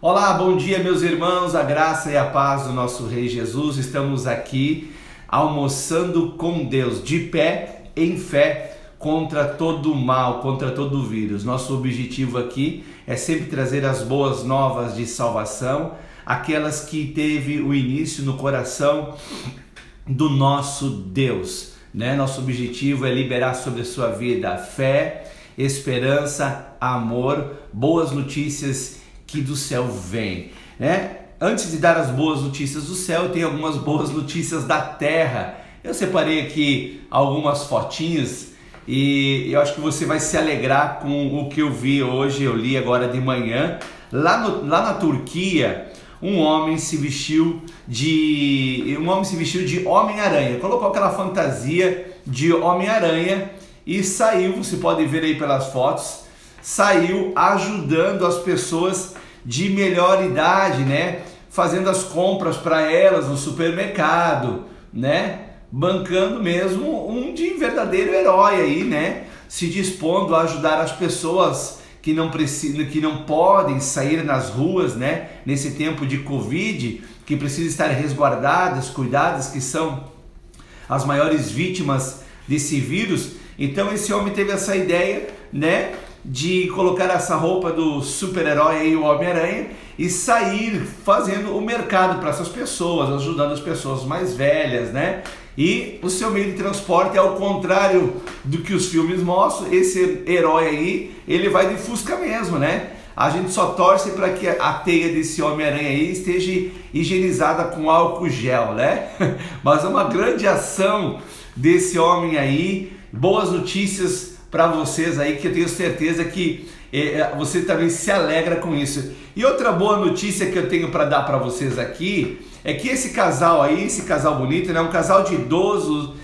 Olá, bom dia meus irmãos, a graça e a paz do nosso Rei Jesus. Estamos aqui almoçando com Deus, de pé, em fé, contra todo o mal, contra todo o vírus. Nosso objetivo aqui é sempre trazer as boas novas de salvação, aquelas que teve o início no coração do nosso Deus, né? Nosso objetivo é liberar sobre a sua vida fé, esperança, amor, boas notícias que do céu vem, né? Antes de dar as boas notícias do céu, tem algumas boas notícias da terra. Eu separei aqui algumas fotinhas e eu acho que você vai se alegrar com o que eu vi hoje. Eu li agora de manhã, lá na Turquia, um homem se vestiu de Homem-Aranha, colocou aquela fantasia de Homem-Aranha e saiu, você pode ver aí pelas fotos, saiu ajudando as pessoas de melhor idade, né? Fazendo as compras para elas no supermercado, né? Bancando mesmo um de verdadeiro herói aí, né? Se dispondo a ajudar as pessoas que não precisam, que não podem sair nas ruas, né? Nesse tempo de Covid, que precisam estar resguardadas, cuidadas, que são as maiores vítimas desse vírus. Então esse homem teve essa ideia, né? De colocar essa roupa do super-herói aí, o Homem-Aranha, e sair fazendo o mercado para essas pessoas, ajudando as pessoas mais velhas, né? E o seu meio de transporte, ao contrário do que os filmes mostram, esse herói aí, ele vai de Fusca mesmo, né? A gente só torce para que a teia desse Homem-Aranha aí esteja higienizada com álcool gel, né? Mas é uma grande ação desse homem aí. Boas notícias para vocês aí, que eu tenho certeza que você também se alegra com isso. E outra boa notícia que eu tenho para dar para vocês aqui é que esse casal aí, esse casal bonito, né, um casal de idosos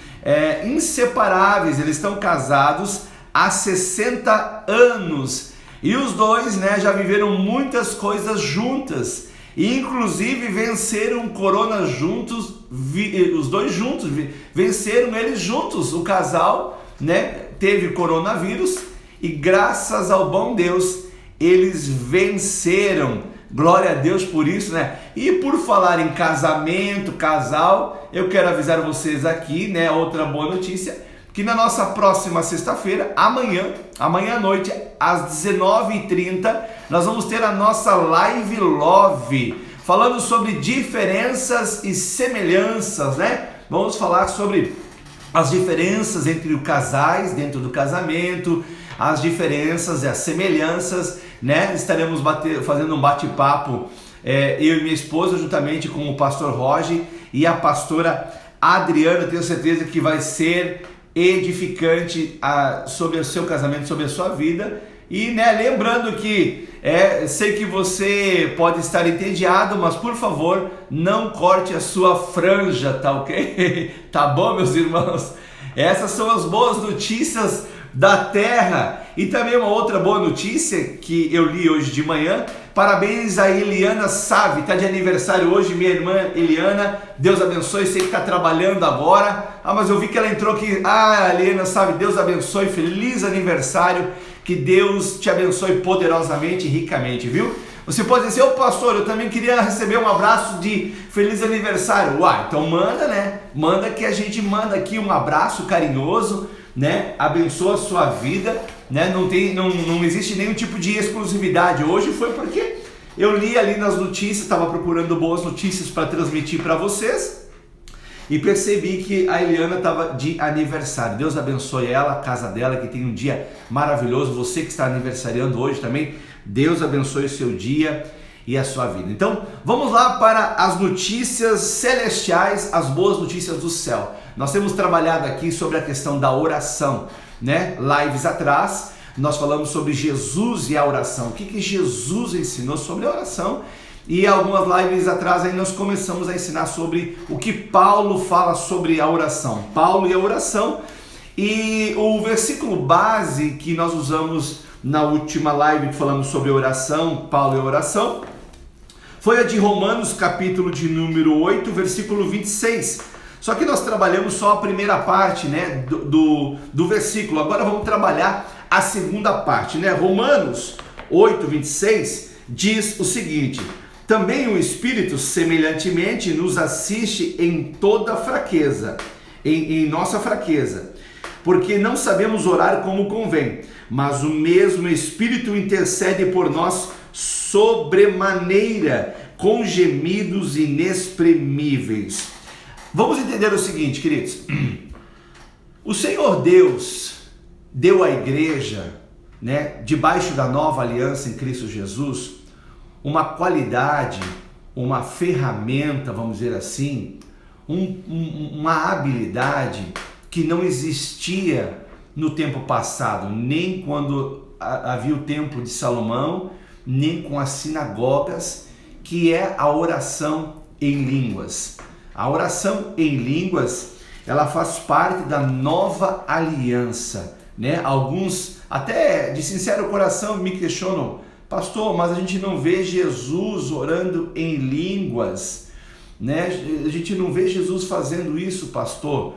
inseparáveis. Eles estão casados há 60 anos e os dois, né, já viveram muitas coisas juntas e inclusive venceram o corona juntos. Os dois juntos venceram eles juntos. O casal, né, teve coronavírus e graças ao bom Deus eles venceram. Glória a Deus por isso, né? E por falar em casamento, casal, eu quero avisar vocês aqui, né, outra boa notícia, que na nossa próxima sexta-feira, amanhã à noite, às 19h30, nós vamos ter a nossa Live Love, falando sobre diferenças e semelhanças, né? Vamos falar sobre as diferenças entre os casais dentro do casamento, as diferenças e as semelhanças, né? Estaremos fazendo um bate-papo, eu e minha esposa, juntamente com o pastor Roger e a pastora Adriana. Tenho certeza que vai ser edificante sobre o seu casamento, sobre a sua vida. E, né, lembrando que sei que você pode estar entediado, mas por favor, não corte a sua franja, tá ok? Tá bom, meus irmãos? Essas são as boas notícias da terra. E também uma outra boa notícia que eu li hoje de manhã. Parabéns a Eliana Save, tá de aniversário hoje, minha irmã Eliana. Deus abençoe, sei que tá trabalhando agora. Mas eu vi que ela entrou aqui. Eliana Save, Deus abençoe, feliz aniversário. Que Deus te abençoe poderosamente e ricamente, viu? Você pode dizer, pastor, eu também queria receber um abraço de feliz aniversário. Então manda, né? Manda, que a gente manda aqui um abraço carinhoso, né? Abençoa a sua vida, né? Não existe nenhum tipo de exclusividade. Hoje foi porque eu li ali nas notícias, estava procurando boas notícias para transmitir para vocês. E percebi que a Eliana estava de aniversário. Deus abençoe ela, a casa dela, que tem um dia maravilhoso. Você que está aniversariando hoje também, Deus abençoe o seu dia e a sua vida. Então, vamos lá para as notícias celestiais, as boas notícias do céu. Nós temos trabalhado aqui sobre a questão da oração, né? Lives atrás, nós falamos sobre Jesus e a oração. O que Jesus ensinou sobre a oração? E algumas lives atrás aí nós começamos a ensinar sobre o que Paulo fala sobre a oração. Paulo e a oração. E o versículo base que nós usamos na última live que falamos sobre oração, Paulo e a oração, foi a de Romanos, capítulo de número 8, versículo 26. Só que nós trabalhamos só a primeira parte, né, do versículo. Agora vamos trabalhar a segunda parte, né? Romanos 8, 26 diz o seguinte: também o Espírito semelhantemente nos assiste em toda fraqueza, em nossa fraqueza, porque não sabemos orar como convém, mas o mesmo Espírito intercede por nós sobremaneira, com gemidos inexprimíveis. Vamos entender o seguinte, queridos. O Senhor Deus deu à igreja, debaixo da nova aliança em Cristo Jesus, uma qualidade, uma ferramenta, vamos dizer assim, uma habilidade que não existia no tempo passado, nem quando havia o templo de Salomão, nem com as sinagogas, que é a oração em línguas. A oração em línguas, ela faz parte da nova aliança, Alguns, até de sincero coração, me questionam: pastor, mas a gente não vê Jesus orando em línguas, A gente não vê Jesus fazendo isso, pastor.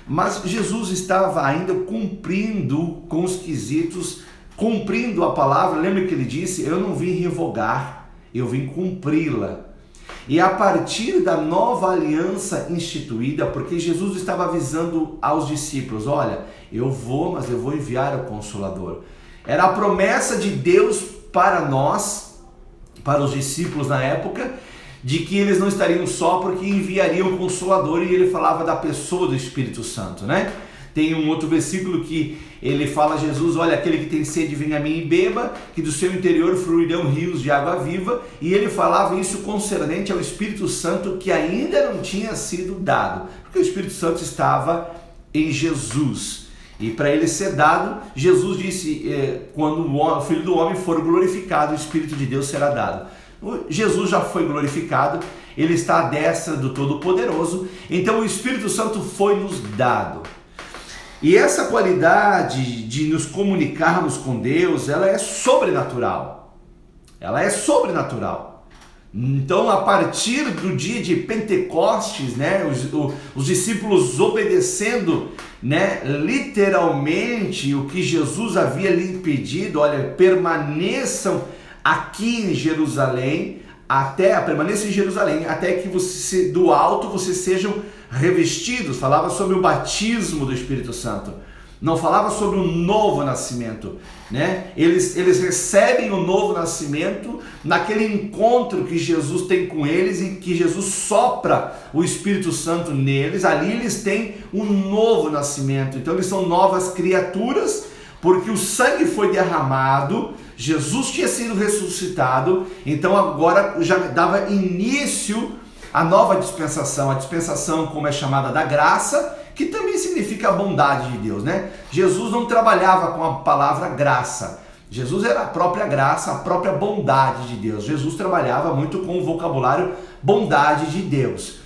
Mas Jesus estava ainda cumprindo com os quesitos, cumprindo a palavra. Lembra que ele disse: eu não vim revogar, eu vim cumpri-la. E a partir da nova aliança instituída, porque Jesus estava avisando aos discípulos: olha, eu vou, mas eu vou enviar o Consolador. Era a promessa de Deus para nós, para os discípulos na época, de que eles não estariam só, porque enviariam o Consolador, e ele falava da pessoa do Espírito Santo, Tem um outro versículo que ele fala a Jesus: olha, aquele que tem sede, venha a mim e beba, que do seu interior fluirão rios de água viva. E ele falava isso concernente ao Espírito Santo, que ainda não tinha sido dado, porque o Espírito Santo estava em Jesus. E para ele ser dado, Jesus disse: quando o Filho do Homem for glorificado, o Espírito de Deus será dado. Jesus já foi glorificado, ele está à destra do Todo-Poderoso, então o Espírito Santo foi nos dado. E essa qualidade de nos comunicarmos com Deus, ela é sobrenatural. Ela é sobrenatural. Então, a partir do dia de Pentecostes, os discípulos obedecendo, literalmente o que Jesus havia lhe pedido: olha, permaneçam aqui em Jerusalém, permaneça em Jerusalém, até que você, do alto vocês sejam revestidos. Falava sobre o batismo do Espírito Santo, não falava sobre o novo nascimento, Eles recebem o novo nascimento naquele encontro que Jesus tem com eles, e que Jesus sopra o Espírito Santo neles. Ali eles têm um novo nascimento, então eles são novas criaturas, porque o sangue foi derramado, Jesus tinha sido ressuscitado, então agora já dava início à nova dispensação, a dispensação, como é chamada, da graça, que também significa a bondade de Deus, Jesus não trabalhava com a palavra graça, Jesus era a própria graça, a própria bondade de Deus. Jesus trabalhava muito com o vocabulário bondade de Deus,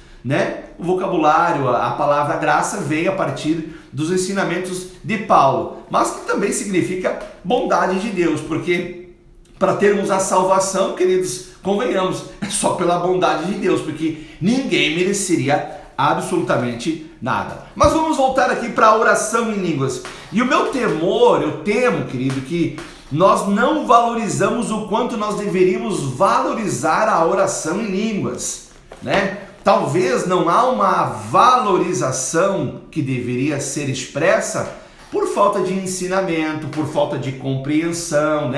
O vocabulário, a palavra graça vem a partir dos ensinamentos de Paulo, mas que também significa bondade de Deus, porque para termos a salvação, queridos, convenhamos, é só pela bondade de Deus, porque ninguém mereceria absolutamente nada. Mas vamos voltar aqui para a oração em línguas. E o meu temor, eu temo, querido, que nós não valorizamos o quanto nós deveríamos valorizar a oração em línguas, Talvez não há uma valorização que deveria ser expressa por falta de ensinamento, por falta de compreensão,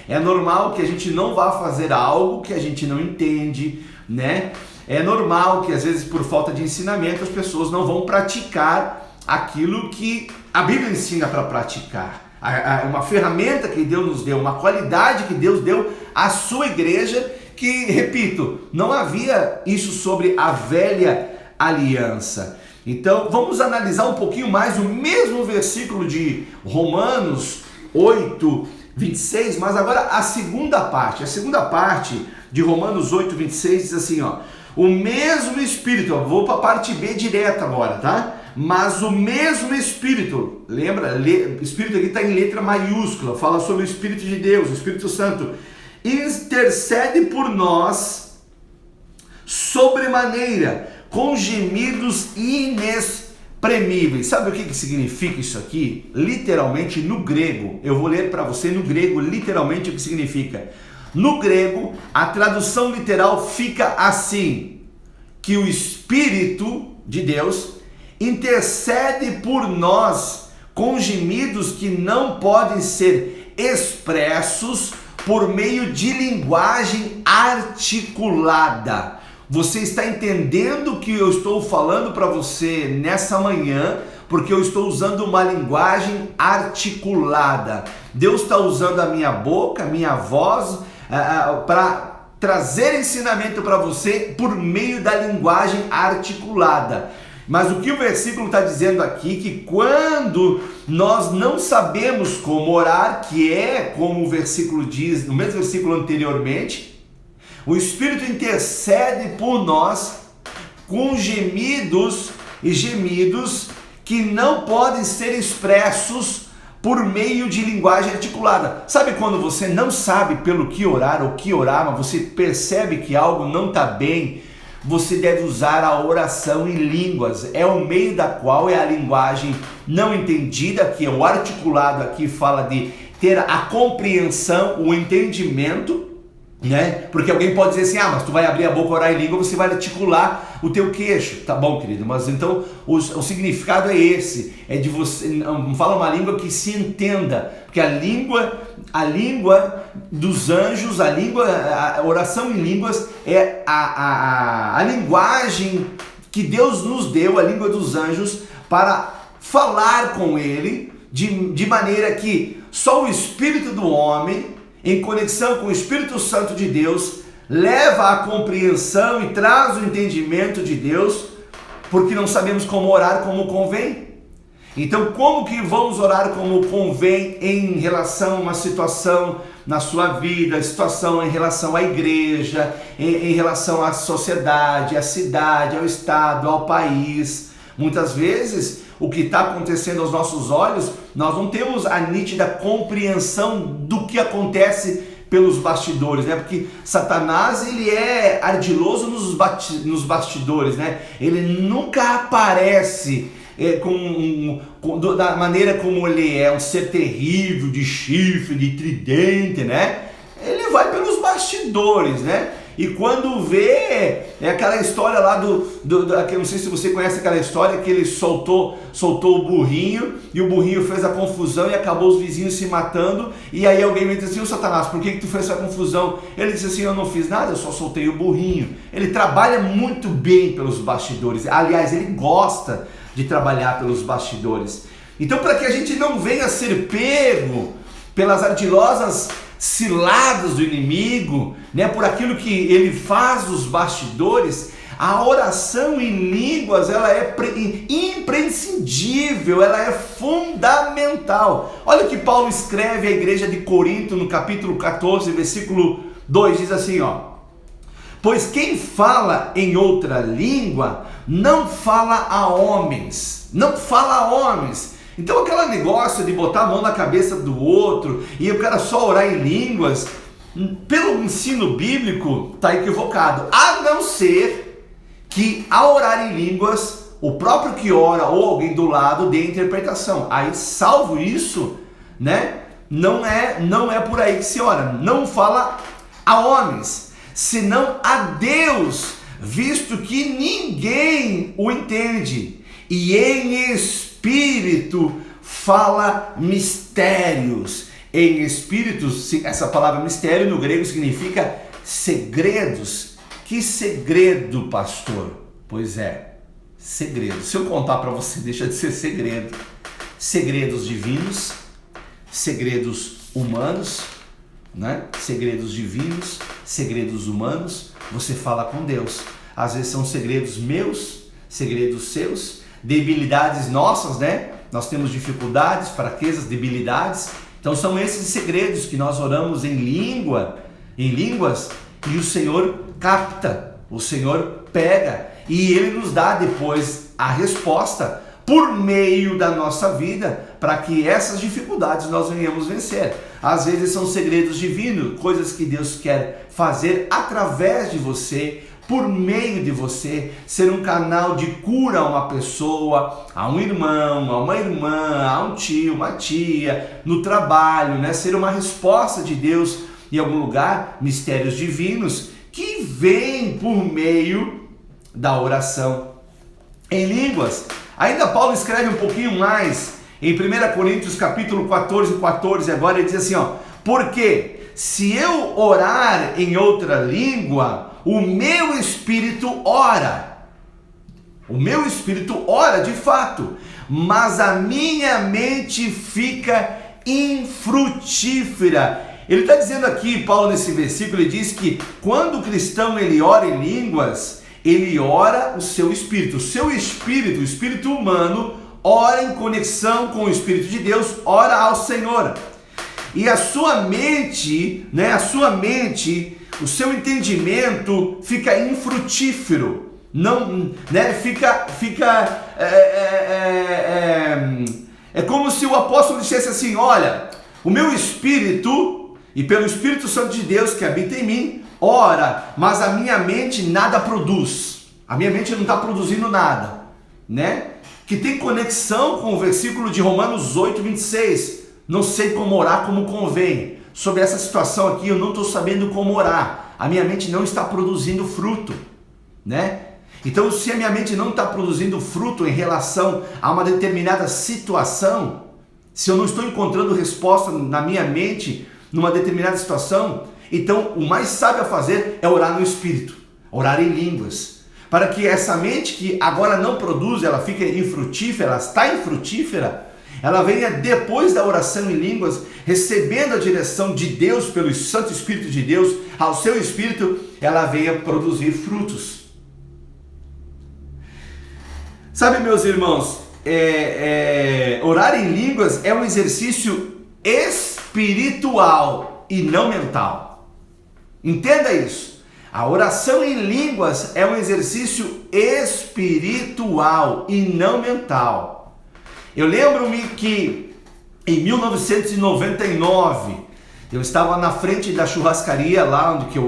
É normal que a gente não vá fazer algo que a gente não entende, É normal que às vezes por falta de ensinamento as pessoas não vão praticar aquilo que a Bíblia ensina para praticar. Uma ferramenta que Deus nos deu, uma qualidade que Deus deu à sua igreja, que, repito, não havia isso sobre a velha aliança. Então, vamos analisar um pouquinho mais o mesmo versículo de Romanos 8, 26, mas agora a segunda parte. A segunda parte de Romanos 8, 26 diz assim, o mesmo Espírito, vou para a parte B direta agora, tá? Mas o mesmo Espírito, lembra? Espírito aqui está em letra maiúscula, fala sobre o Espírito de Deus, o Espírito Santo, intercede por nós sobremaneira, com gemidos inexprimíveis. Sabe o que significa isso aqui? Literalmente no grego, eu vou ler para você no grego literalmente o que significa. No grego, a tradução literal fica assim: que o Espírito de Deus intercede por nós com gemidos que não podem ser expressos por meio de linguagem articulada. Você está entendendo o que eu estou falando para você nessa manhã? Porque eu estou usando uma linguagem articulada. Deus está usando a minha boca, a minha voz, para trazer ensinamento para você por meio da linguagem articulada. Mas o que o versículo está dizendo aqui, que quando nós não sabemos como orar, que é como o versículo diz, no mesmo versículo anteriormente, o Espírito intercede por nós com gemidos e gemidos que não podem ser expressos por meio de linguagem articulada. Sabe quando você não sabe pelo que orar ou que orar, mas você percebe que algo não está bem? Você deve usar a oração em línguas. É o meio da qual é a linguagem não entendida, que é o articulado aqui fala de ter a compreensão, o entendimento, né? Porque alguém pode dizer assim, mas tu vai abrir a boca, orar em língua, você vai articular o teu queixo. Tá bom, querido, mas então o significado é esse, é de você não fala uma língua que se entenda, porque a língua dos anjos, a oração em línguas é a linguagem que Deus nos deu, a língua dos anjos, para falar com ele de maneira que só o espírito do homem, em conexão com o Espírito Santo de Deus, leva a compreensão e traz o entendimento de Deus, porque não sabemos como orar como convém. Então, como que vamos orar como convém em relação a uma situação na sua vida, situação em relação à igreja, em relação à sociedade, à cidade, ao estado, ao país? Muitas vezes, o que está acontecendo aos nossos olhos, nós não temos a nítida compreensão do que acontece pelos bastidores, né? Porque Satanás, ele é ardiloso nos bastidores, né? Ele nunca aparece da maneira como ele é, um ser terrível, de chifre, de tridente, né? Ele vai pelos bastidores, né? E quando vê, é aquela história lá não sei se você conhece aquela história, que ele soltou o burrinho, e o burrinho fez a confusão e acabou os vizinhos se matando, e aí alguém me disse assim, Satanás, por que tu fez essa confusão? Ele disse assim, eu não fiz nada, eu só soltei o burrinho. Ele trabalha muito bem pelos bastidores, aliás, ele gosta de trabalhar pelos bastidores. Então, para que a gente não venha a ser pego pelas ardilosas ciladas do inimigo, né, por aquilo que ele faz nos bastidores, a oração em línguas, ela é imprescindível, ela é fundamental. Olha o que Paulo escreve à igreja de Corinto no capítulo 14, versículo 2, diz assim, pois quem fala em outra língua não fala a homens, Então aquele negócio de botar a mão na cabeça do outro e o cara só orar em línguas, pelo ensino bíblico, está equivocado. A não ser que ao orar em línguas, o próprio que ora ou alguém do lado dê interpretação. Aí, salvo isso, né? Não é por aí que se ora. Não fala a homens, senão a Deus, visto que ninguém o entende. E em espírito fala mistérios. Em espírito, essa palavra mistério no grego significa segredos. Que segredo, pastor? Pois é, segredo. Se eu contar para você, deixa de ser segredo. Segredos divinos, segredos humanos, né? Segredos divinos, segredos humanos. Você fala com Deus. Às vezes são segredos meus, segredos seus, debilidades nossas, né? Nós temos dificuldades, fraquezas, debilidades. Então são esses segredos que nós oramos em línguas, e o Senhor capta, o Senhor pega, e Ele nos dá depois a resposta por meio da nossa vida, para que essas dificuldades nós venhamos vencer. Às vezes são segredos divinos, coisas que Deus quer fazer através de você, por meio de você, ser um canal de cura a uma pessoa, a um irmão, a uma irmã, a um tio, uma tia, no trabalho, né? Ser uma resposta de Deus em algum lugar, mistérios divinos que vêm por meio da oração em línguas. Ainda Paulo escreve um pouquinho mais em 1 Coríntios capítulo 14, agora ele diz assim, porque se eu orar em outra língua, o meu espírito ora. O meu espírito ora de fato, mas a minha mente fica infrutífera. Ele está dizendo aqui, Paulo, nesse versículo, ele diz que quando o cristão ele ora em línguas, ele ora o seu espírito. O seu espírito, o espírito humano, ora em conexão com o Espírito de Deus, ora ao Senhor. E a sua mente, o seu entendimento fica infrutífero. Não, é como se o apóstolo dissesse assim, olha, o meu espírito, e pelo Espírito Santo de Deus que habita em mim, ora, mas a minha mente nada produz. A minha mente não está produzindo nada, né? Que tem conexão com o versículo de Romanos 8:26. Não sei como orar como convém. Sobre essa situação aqui, eu não estou sabendo como orar. A minha mente não está produzindo fruto, né? Então, se a minha mente não está produzindo fruto em relação a uma determinada situação, se eu não estou encontrando resposta na minha mente numa determinada situação, então o mais sábio a fazer é orar no Espírito, orar em línguas, para que essa mente que agora não produz, ela fica infrutífera, ela está infrutífera, ela venha depois da oração em línguas, recebendo a direção de Deus pelo Santo Espírito de Deus, ao seu Espírito, ela venha produzir frutos. Sabe, meus irmãos, orar em línguas é um exercício espiritual e não mental. Entenda isso. A oração em línguas é um exercício espiritual e não mental. Eu lembro-me que em 1999 eu estava na frente da churrascaria lá onde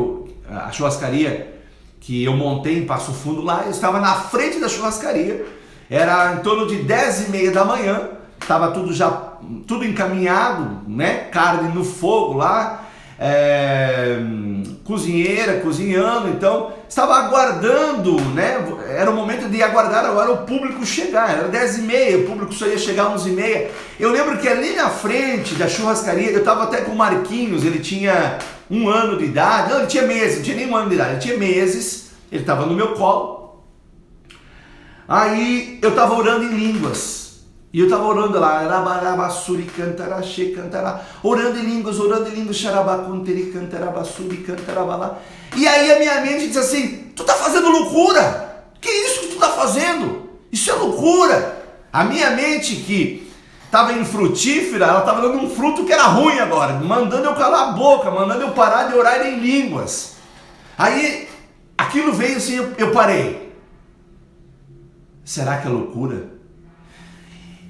a churrascaria que eu montei em Passo Fundo lá, eu estava na frente da churrascaria, era em torno de 10h30 da manhã, estava tudo encaminhado, né? Carne no fogo lá, cozinheira cozinhando, então estava aguardando, né? Era o momento de aguardar agora o público chegar, era 10h30, o público só ia chegar 11h30. Eu lembro que ali na frente da churrascaria, eu estava até com o Marquinhos, ele tinha 1 ano de idade, não, ele tinha meses, não tinha nem 1 ano de idade, ele tinha meses, ele estava no meu colo. Aí eu estava orando em línguas, e eu estava orando lá, orando em línguas, e aí a minha mente diz assim, tu está fazendo loucura, que isso que tu está fazendo? Isso é loucura. A minha mente que estava infrutífera, ela estava dando um fruto que era ruim agora, mandando eu calar a boca, mandando eu parar de orar em línguas. Aí aquilo veio assim, eu parei. Será que é loucura?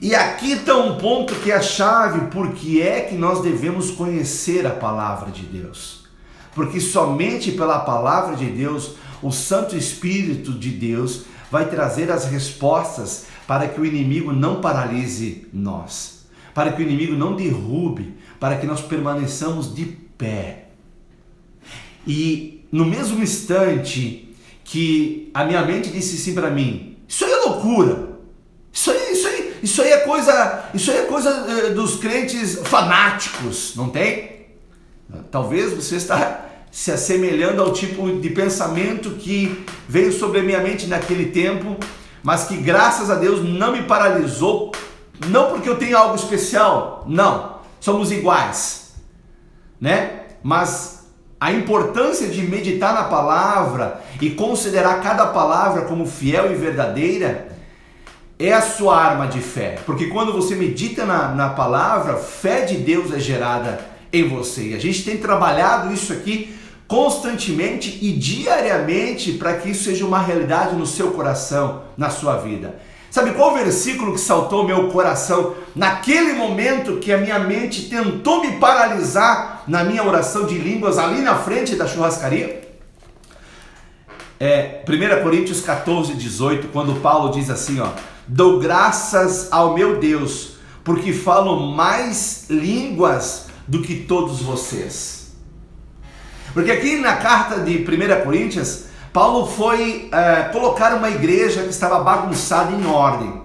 E aqui está um ponto que é a chave, porque é que nós devemos conhecer a palavra de Deus. Porque somente pela palavra de Deus, o Santo Espírito de Deus vai trazer as respostas para que o inimigo não paralise nós, para que o inimigo não derrube, para que nós permaneçamos de pé. E no mesmo instante que a minha mente disse assim para mim, isso aí é loucura, isso aí é coisa dos crentes fanáticos, não tem? Talvez você está se assemelhando ao tipo de pensamento que veio sobre a minha mente naquele tempo, mas que graças a Deus não me paralisou, não porque eu tenho algo especial, não, somos iguais, né? Mas a importância de meditar na palavra e considerar cada palavra como fiel e verdadeira é a sua arma de fé, porque quando você medita na palavra, fé de Deus é gerada em você, e a gente tem trabalhado isso aqui constantemente e diariamente para que isso seja uma realidade no seu coração, na sua vida. Sabe qual versículo que saltou meu coração naquele momento que a minha mente tentou me paralisar na minha oração de línguas ali na frente da churrascaria? 1 Coríntios 14:18, quando Paulo diz assim, dou graças ao meu Deus, porque falo mais línguas do que todos vocês. Porque aqui na carta de 1 Coríntios, Paulo foi colocar uma igreja que estava bagunçada em ordem.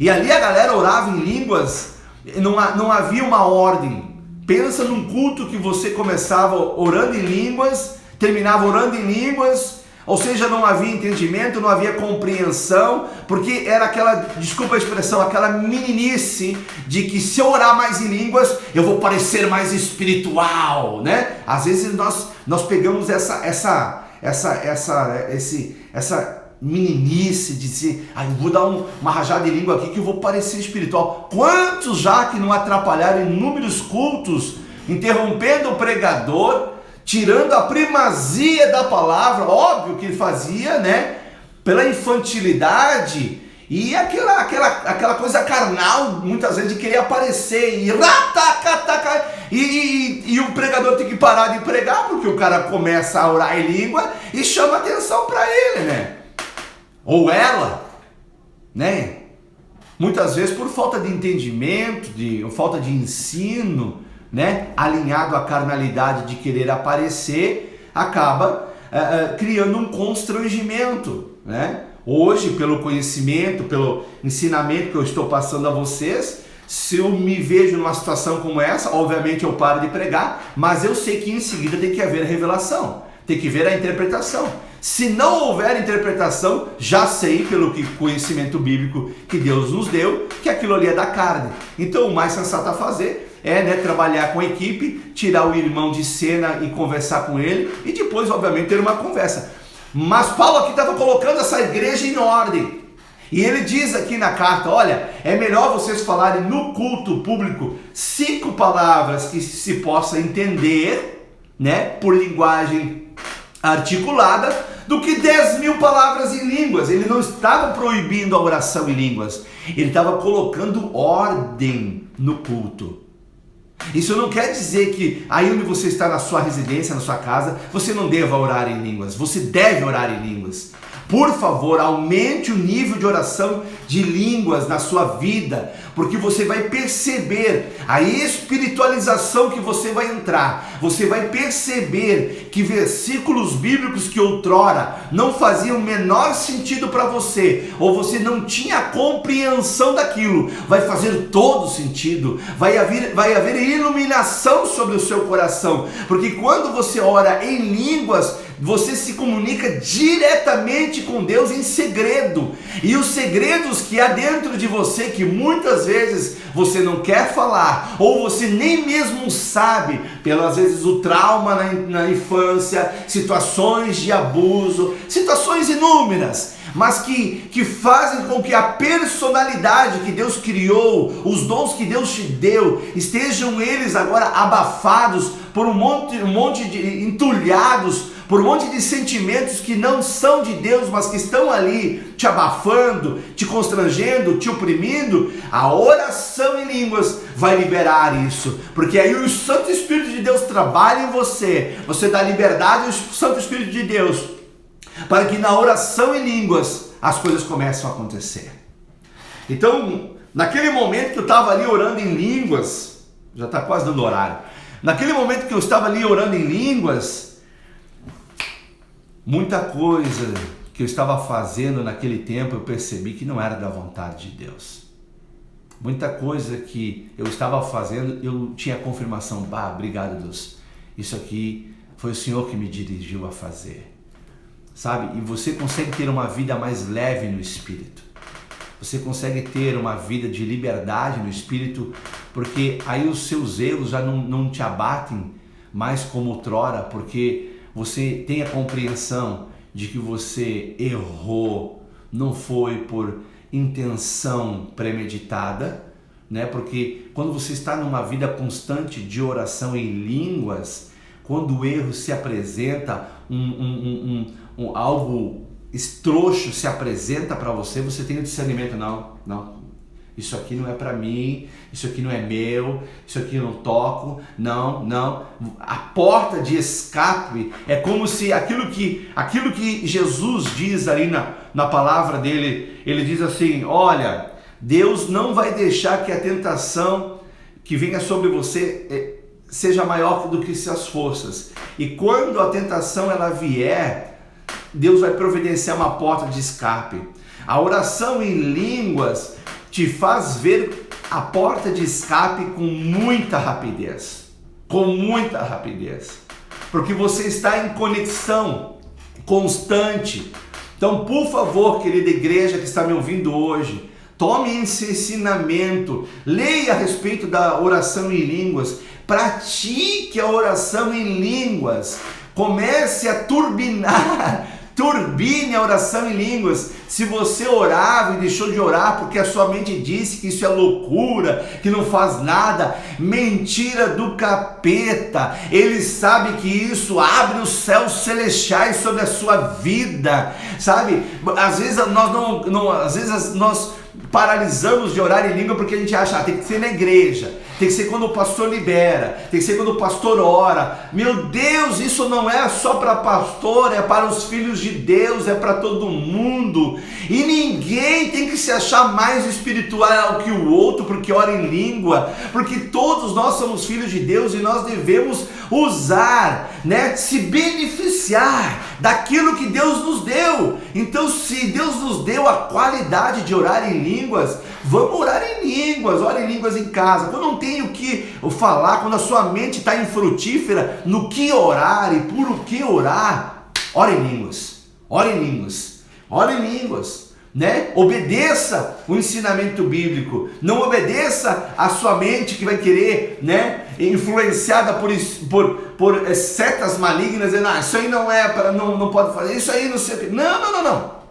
E ali a galera orava em línguas, não havia uma ordem. Pensa num culto que você começava orando em línguas, terminava orando em línguas, ou seja, não havia entendimento, não havia compreensão, porque era aquela, desculpa a expressão, aquela meninice de que se eu orar mais em línguas, eu vou parecer mais espiritual, né? Às vezes nós pegamos essa meninice de dizer, eu vou dar uma rajada de língua aqui que eu vou parecer espiritual. Quantos já que não atrapalharam inúmeros cultos, interrompendo o pregador, tirando a primazia da palavra, óbvio que ele fazia, né, pela infantilidade e aquela coisa carnal, muitas vezes, de querer aparecer e o pregador tem que parar de pregar, porque o cara começa a orar em língua e chama atenção para ele, né, ou ela, né, muitas vezes por falta de entendimento, falta de ensino, né, alinhado à carnalidade de querer aparecer, acaba criando um constrangimento, né? Hoje, pelo conhecimento, pelo ensinamento que eu estou passando a vocês, se eu me vejo numa situação como essa, obviamente eu paro de pregar, mas eu sei que em seguida tem que haver revelação, tem que ver a interpretação. Se não houver interpretação, já sei pelo conhecimento bíblico que Deus nos deu, que aquilo ali é da carne. Então o mais sensato a fazer é, trabalhar com a equipe, tirar o irmão de cena e conversar com ele, e depois, obviamente, ter uma conversa. Mas Paulo aqui estava colocando essa igreja em ordem. E ele diz aqui na carta, olha, é melhor vocês falarem no culto público 5 palavras que se possa entender, né, por linguagem articulada, do que 10.000 palavras em línguas. Ele não estava proibindo a oração em línguas, ele estava colocando ordem no culto. Isso não quer dizer que aí onde você está na sua residência, na sua casa, você não deva orar em línguas. Você deve orar em línguas. Por favor, aumente o nível de oração de línguas na sua vida, porque você vai perceber a espiritualização que você vai entrar. Você vai perceber que versículos bíblicos que outrora não faziam o menor sentido para você, ou você não tinha compreensão daquilo, vai fazer todo sentido. Vai haver iluminação sobre o seu coração, porque quando você ora em línguas, você se comunica diretamente com Deus em segredo. E os segredos que há dentro de você, que muitas vezes você não quer falar, ou você nem mesmo sabe, pelas vezes o trauma na infância, situações de abuso, situações inúmeras, mas que fazem com que a personalidade que Deus criou, os dons que Deus te deu, estejam eles agora abafados por um monte de entulhados, por um monte de sentimentos que não são de Deus, mas que estão ali te abafando, te constrangendo, te oprimindo. A oração em línguas vai liberar isso, porque aí o Santo Espírito de Deus trabalha em você, você dá liberdade ao Santo Espírito de Deus, para que na oração em línguas as coisas começam a acontecer. Então, naquele momento que eu estava ali orando em línguas, já está quase dando horário, naquele momento que eu estava ali orando em línguas, muita coisa que eu estava fazendo naquele tempo eu percebi que não era da vontade de Deus. Muita coisa que eu estava fazendo eu tinha confirmação, obrigado Deus, isso aqui foi o Senhor que me dirigiu a fazer, sabe? E você consegue ter uma vida mais leve no Espírito, você consegue ter uma vida de liberdade no Espírito, porque aí os seus erros já não te abatem mais como outrora, porque você tem a compreensão de que você errou, não foi por intenção premeditada, né? Porque quando você está numa vida constante de oração em línguas, quando o erro se apresenta, algo estroxo se apresenta para você, você tem o discernimento, não. Isso aqui não é para mim, isso aqui não é meu, isso aqui eu não toco, não. A porta de escape é como se aquilo que Jesus diz ali na palavra dele, ele diz assim, olha, Deus não vai deixar que a tentação que venha sobre você seja maior do que suas forças. E quando a tentação ela vier, Deus vai providenciar uma porta de escape. A oração em línguas te faz ver a porta de escape com muita rapidez. Com muita rapidez. Porque você está em conexão constante. Então, por favor, querida igreja que está me ouvindo hoje, tome esse ensinamento, leia a respeito da oração em línguas, pratique a oração em línguas, comece a turbinar, turbine a oração em línguas. Se você orava e deixou de orar porque a sua mente disse que isso é loucura, que não faz nada, mentira do capeta. Ele sabe que isso abre os céus celestiais sobre a sua vida, sabe? Às vezes nós paralisamos de orar em língua porque a gente acha, tem que ser na igreja, tem que ser quando o pastor libera, tem que ser quando o pastor ora. Meu Deus, isso não é só para pastor, é para os filhos de Deus, é para todo mundo. E ninguém tem que se achar mais espiritual que o outro porque ora em língua, porque todos nós somos filhos de Deus e nós devemos usar, se beneficiar daquilo que Deus nos deu. Então, se Deus nos deu a qualidade de orar em línguas, vamos orar em línguas, ore em línguas em casa. Quando não tem o que falar, quando a sua mente está infrutífera no que orar e por o que orar, ore em línguas, ore em línguas, ore em línguas. Obedeça o ensinamento bíblico, não obedeça a sua mente que vai querer, influenciada por setas malignas, dizendo, isso aí não é para, não pode fazer, isso aí não sei o que. Não.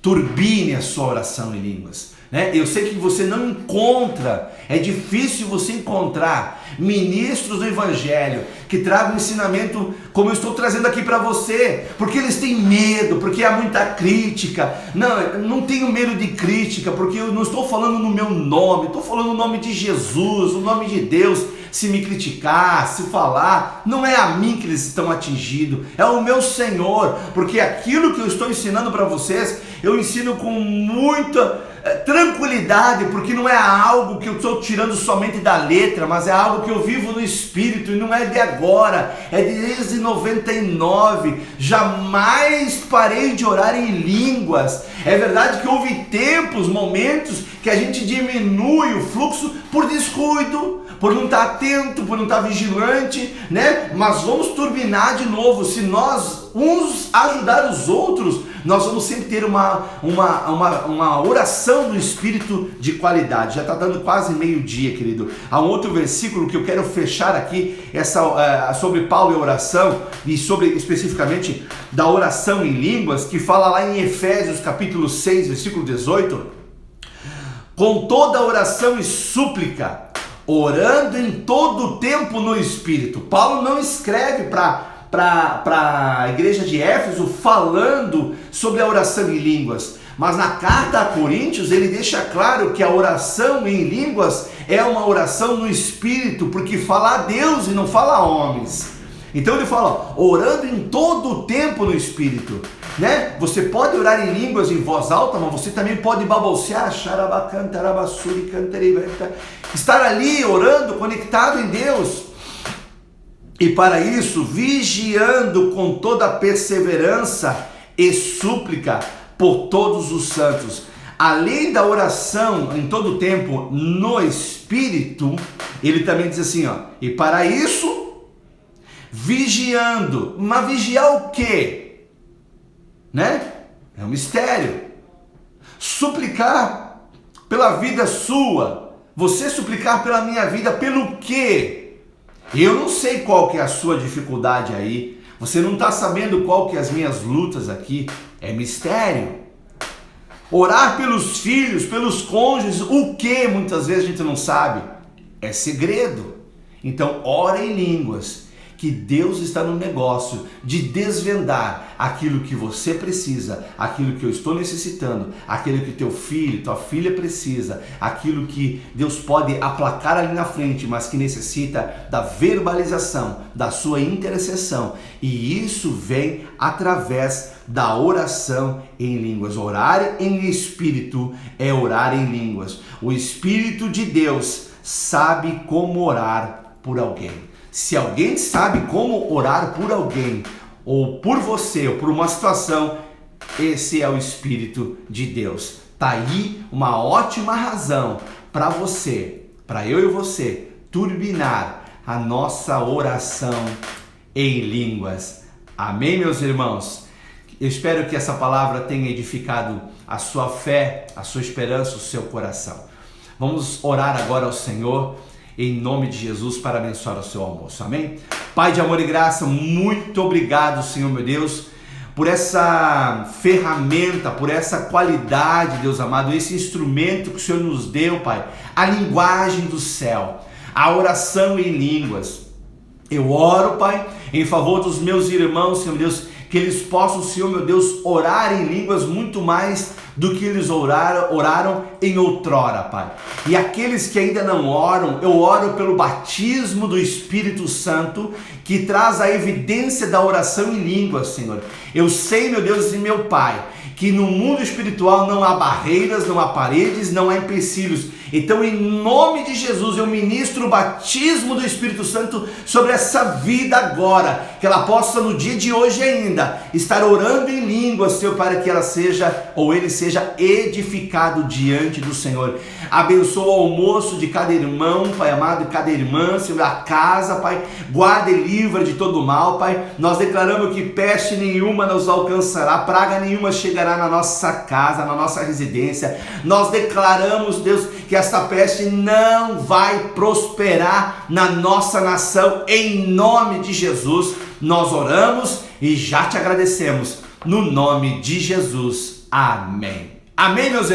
Turbine a sua oração em línguas. Eu sei que você não encontra, é difícil você encontrar ministros do evangelho que tragam um ensinamento como eu estou trazendo aqui para você, porque eles têm medo, porque há muita crítica. Não tenho medo de crítica, porque eu não estou falando no meu nome, estou falando no nome de Jesus, no nome de Deus. Se me criticar, se falar, não é a mim que eles estão atingindo, é o meu Senhor, porque aquilo que eu estou ensinando para vocês, eu ensino com muita tranquilidade, porque não é algo que eu estou tirando somente da letra, mas é algo que eu vivo no Espírito, e não é de agora, é desde 99, jamais parei de orar em línguas. É verdade que houve tempos, momentos, que a gente diminui o fluxo por descuido, por não estar atento, por não estar vigilante, mas vamos turbinar de novo. Se nós uns ajudar os outros, nós vamos sempre ter uma oração do Espírito de qualidade. Já está dando quase meio-dia, querido. Há um outro versículo que eu quero fechar aqui, sobre Paulo e a oração, e sobre especificamente da oração em línguas, que fala lá em Efésios capítulo 6, versículo 18, com toda oração e súplica, orando em todo o tempo no Espírito. Paulo não escreve para a igreja de Éfeso falando sobre a oração em línguas, mas na carta a Coríntios ele deixa claro que a oração em línguas é uma oração no Espírito, porque fala a Deus e não fala a homens. Então ele fala, orando em todo o tempo no Espírito. Você pode orar em línguas em voz alta, mas você também pode babalsear, estar ali orando, conectado em Deus. E para isso, vigiando com toda perseverança e súplica por todos os santos. Além da oração em todo o tempo no Espírito, ele também diz assim, e para isso, vigiando. Mas vigiar o quê? É um mistério. Suplicar pela vida sua. Você suplicar pela minha vida, pelo quê? Eu não sei qual que é a sua dificuldade aí. Você não está sabendo qual que é as minhas lutas aqui. É mistério. Orar pelos filhos, pelos cônjuges, o que muitas vezes a gente não sabe. É segredo. Então, ora em línguas. Que Deus está no negócio de desvendar aquilo que você precisa, aquilo que eu estou necessitando, aquilo que teu filho, tua filha precisa, aquilo que Deus pode aplacar ali na frente, mas que necessita da verbalização, da sua intercessão. E isso vem através da oração em línguas. Orar em espírito é orar em línguas. O Espírito de Deus sabe como orar por alguém. Se alguém sabe como orar por alguém, ou por você, ou por uma situação, esse é o Espírito de Deus. Tá aí uma ótima razão para você, para eu e você, turbinar a nossa oração em línguas. Amém, meus irmãos? Eu espero que essa palavra tenha edificado a sua fé, a sua esperança, o seu coração. Vamos orar agora ao Senhor, em nome de Jesus, para abençoar o seu almoço. Amém? Pai de amor e graça, muito obrigado, Senhor meu Deus, por essa ferramenta, por essa qualidade, Deus amado, esse instrumento que o Senhor nos deu, Pai, a linguagem do céu, a oração em línguas. Eu oro, Pai, em favor dos meus irmãos, Senhor meu Deus, que eles possam, Senhor meu Deus, orar em línguas muito mais do que eles oraram em outrora, Pai. E aqueles que ainda não oram, eu oro pelo batismo do Espírito Santo, que traz a evidência da oração em línguas, Senhor. Eu sei, meu Deus e meu Pai, que no mundo espiritual não há barreiras, não há paredes, não há empecilhos. Então, em nome de Jesus, eu ministro o batismo do Espírito Santo sobre essa vida agora, que ela possa no dia de hoje ainda estar orando em línguas, Senhor, para que ela seja, ou ele seja edificado diante do Senhor. Abençoa o almoço de cada irmão, Pai amado, de cada irmã, Senhor, a casa, Pai, guarda e livra de todo mal, Pai. Nós declaramos que peste nenhuma nos alcançará, praga nenhuma chegará na nossa casa, na nossa residência. Nós declaramos, Deus, que esta peste não vai prosperar na nossa nação, em nome de Jesus. Nós oramos e já te agradecemos, no nome de Jesus. Amém. Amém, meus irmãos.